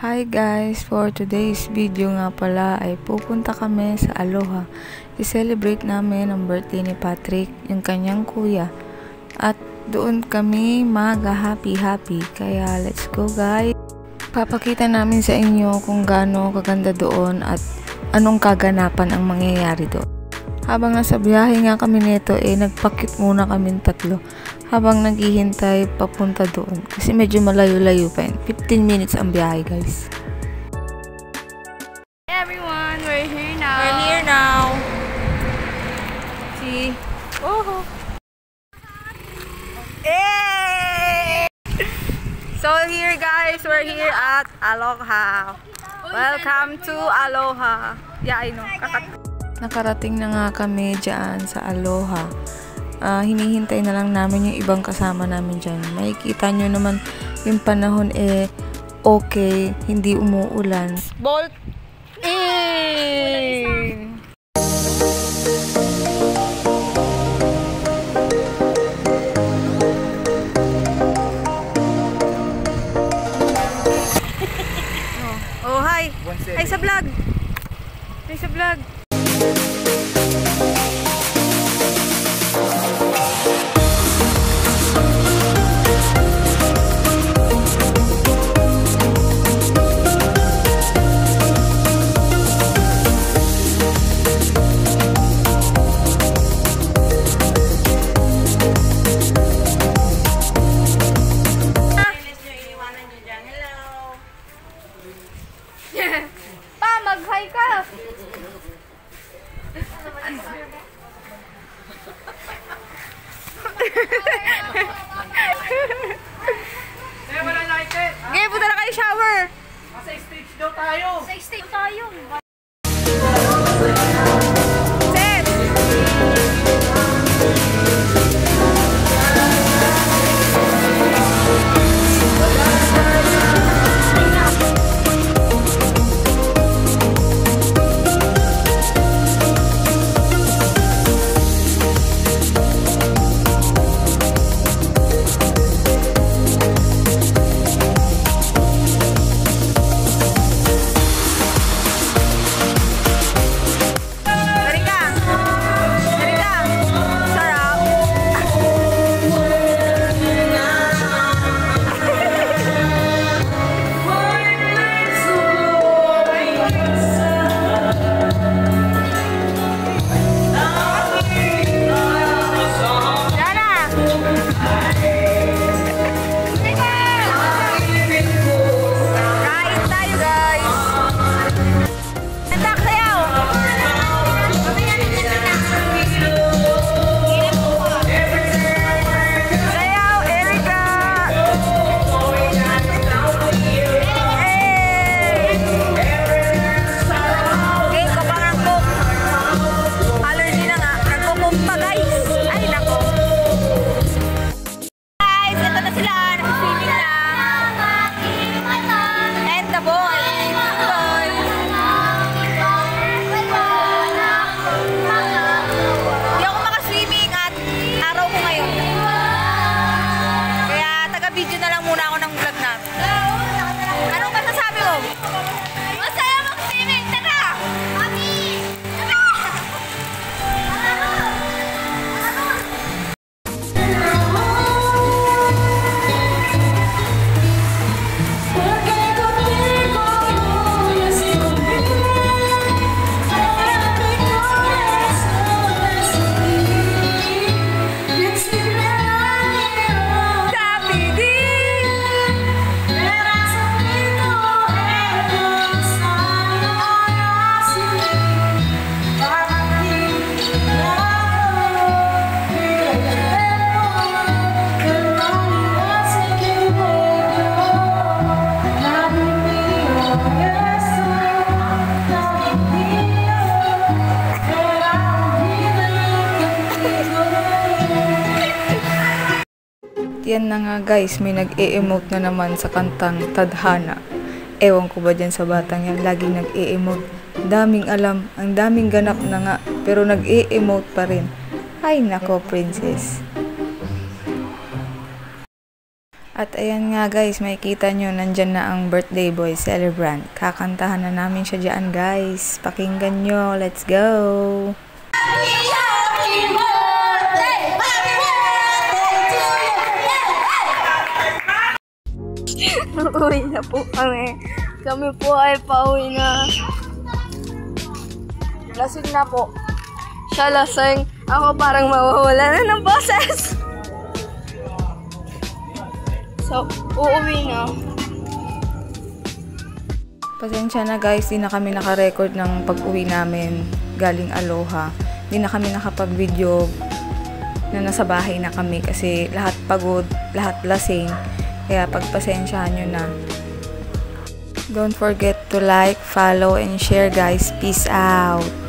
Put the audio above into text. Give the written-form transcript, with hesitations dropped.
Hi guys! For today's video nga pala ay pupunta kami sa Aloha. I-celebrate namin ang birthday ni Patrick, yung kanyang kuya. At doon kami happy. Kaya let's go guys! Papakita namin sa inyo kung gaano kaganda doon at anong kaganapan ang mangyayari doon. Habang nasa biyahe nga kami nito nagpakit muna kami tatlo habang naghihintay papunta doon kasi medyo malayo-layo pa yun. 15 minutes ang biyahe guys. Hey everyone, we're here now. We're here now. See? Oh. Hey! So here guys, we're here at Aloha. Welcome to Aloha. Yeah, I know. Nakarating na nga kami dyan sa Aloha. Hinihintay na lang namin yung ibang kasama namin dyan. Makikita nyo naman yung panahon okay, hindi umuulan. Bolt in! Oh, hi! Hi sa vlog! Hi sa vlog! Pa, mag-hi ka! Okay, punta na kayo shower! Sa stage daw tayo! Sa stage tayo! Set! Video na lang muna ako ng vlog namin. Anong masasabi mo? Masaya mag-swimming! Tara! Mami! Tara! Yan na nga guys, may nag-e-emote na naman sa kantang Tadhana. Ewan ko ba dyan sa batang yan, laging nag-e-emote. Daming alam, ang daming ganap na nga, pero nag-e-emote pa rin. Ay nako, princess. At ayan nga guys, makikita nyo, nandyan na ang birthday boy celebrant. Kakantahan na namin siya dyan guys. Pakinggan nyo, let's go! Uwi na po kami. Kami po ay pauwi na. Lasing na po. Siya lasing. Ako parang mawawala na ng boses. So, uuwi na. Pasensya na guys, di na kami naka-record ng pag-uwi namin galing Aloha. Di na kami nakapag-video na nasa bahay na kami kasi lahat pagod, lahat lasing. Kaya pagpasensyahan nyo na. Don't forget to like, follow, and share guys. Peace out!